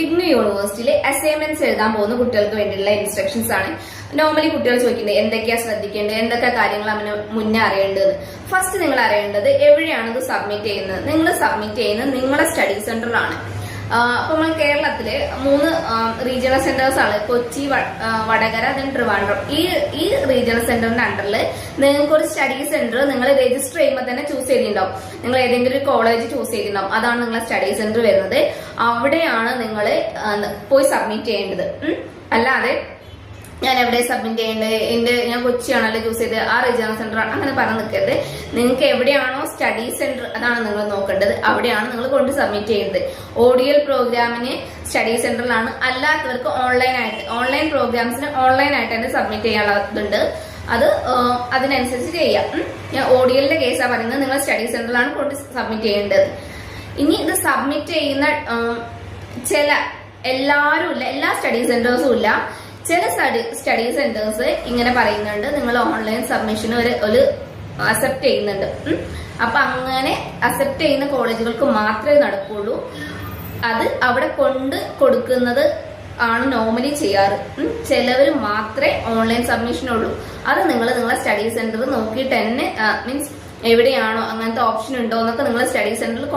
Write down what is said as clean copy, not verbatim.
ഇഗ്നു യൂണിവേഴ്സിറ്റിയിലെ അസൈൻമെന്റ്സ് എഴുതാൻ പോകുന്ന കുട്ടികൾക്ക് വേണ്ടിയുള്ള ഇൻസ്ട്രക്ഷൻസ് ആണ്. നോർമലി കുട്ടികൾ ചോദിക്കുന്നത് എന്തൊക്കെയാ ശ്രദ്ധിക്കേണ്ടത്, എന്തൊക്കെ കാര്യങ്ങൾ അവന് മുന്നേ അറിയേണ്ടത്. ഫസ്റ്റ് നിങ്ങൾ അറിയേണ്ടത് എവിടെയാണ് ഇത് സബ്മിറ്റ് ചെയ്യുന്നത്. നിങ്ങൾ സബ്മിറ്റ് ചെയ്യുന്നത് നിങ്ങളുടെ സ്റ്റഡി സെന്ററിലാണ്. അപ്പൊ നമ്മൾ കേരളത്തിലെ 3 റീജിയണൽ സെന്റേഴ്സ് ആണ്, കൊച്ചി, വടകര, ദെൻ ട്രിവാൻഡ്രം. ഈ റീജിയണൽ സെന്ററിന്റെ അണ്ടറിൽ നിങ്ങൾക്ക് ഒരു സ്റ്റഡി സെന്റർ നിങ്ങൾ രജിസ്റ്റർ ചെയ്യുമ്പോൾ തന്നെ ചൂസ് ചെയ്തിട്ടുണ്ടാവും. നിങ്ങൾ ഏതെങ്കിലും ഒരു കോളേജ് ചൂസ് ചെയ്തിട്ടുണ്ടാവും, അതാണ് നിങ്ങളുടെ സ്റ്റഡി സെന്റർ വരുന്നത്. അവിടെയാണ് നിങ്ങൾ പോയി സബ്മിറ്റ് ചെയ്യേണ്ടത്. അല്ലാതെ ഞാൻ എവിടെ സബ്മിറ്റ് ചെയ്യേണ്ടത്, ഞാൻ കൊച്ചിയാണല്ലോ ചൂസ് ചെയ്തത്, ആ റീജിയണൽ സെന്റർ അങ്ങനെ പറഞ്ഞു നിൽക്കരുത്. നിങ്ങൾക്ക് എവിടെയാണോ സ്റ്റഡി സെന്റർ അതാണ് നിങ്ങൾ നോക്കേണ്ടത്, അവിടെയാണ് നിങ്ങൾ കൊണ്ട് സബ്മിറ്റ് ചെയ്യുന്നത്. ഓഡിയൽ പ്രോഗ്രാമിന് സ്റ്റഡി സെന്ററിലാണ്, അല്ലാത്തവർക്ക് ഓൺലൈൻ പ്രോഗ്രാംസിന് ഓൺലൈനായിട്ട് തന്നെ സബ്മിറ്റ് ചെയ്യാനുള്ളതുണ്ട്. അത് അതിനനുസരിച്ച് ചെയ്യാം. ഞാൻ ഓഡിയലിന്റെ കേസാണ് പറയുന്നത്, നിങ്ങൾ സ്റ്റഡി സെന്ററിലാണ് കൊണ്ട് സബ്മിറ്റ് ചെയ്യേണ്ടത്. ഇനി ഇത് സബ്മിറ്റ് ചെയ്യുന്ന എല്ലാവരും ഇല്ല, എല്ലാ സ്റ്റഡി സെന്റേഴ്സും ഇല്ല. ചില സ്റ്റഡി സെന്റേഴ്സ് ഇങ്ങനെ പറയുന്നുണ്ട്, നിങ്ങൾ ഓൺലൈൻ സബ്മിഷന് ഒരു അക്സെപ്റ്റ് ചെയ്യുന്നുണ്ട്. അപ്പൊ അങ്ങനെ അക്സെപ്റ്റ് ചെയ്യുന്ന കോളേജുകൾക്ക് മാത്രമേ നടക്കുള്ളൂ. അത് അവിടെ കൊണ്ട് കൊടുക്കുന്നത് ആണ് നോർമലി ചെയ്യാറ്. ചിലവർ മാത്രമേ ഓൺലൈൻ സബ്മിഷനുള്ളൂ. അത് നിങ്ങളെ സ്റ്റഡി സെന്റർ നോക്കിയിട്ട് തന്നെ, മീൻസ് എവിടെയാണോ അങ്ങനത്തെ ഓപ്ഷൻ ഉണ്ടോ എന്നൊക്കെ നിങ്ങൾ സ്റ്റഡി സെന്ററിൽ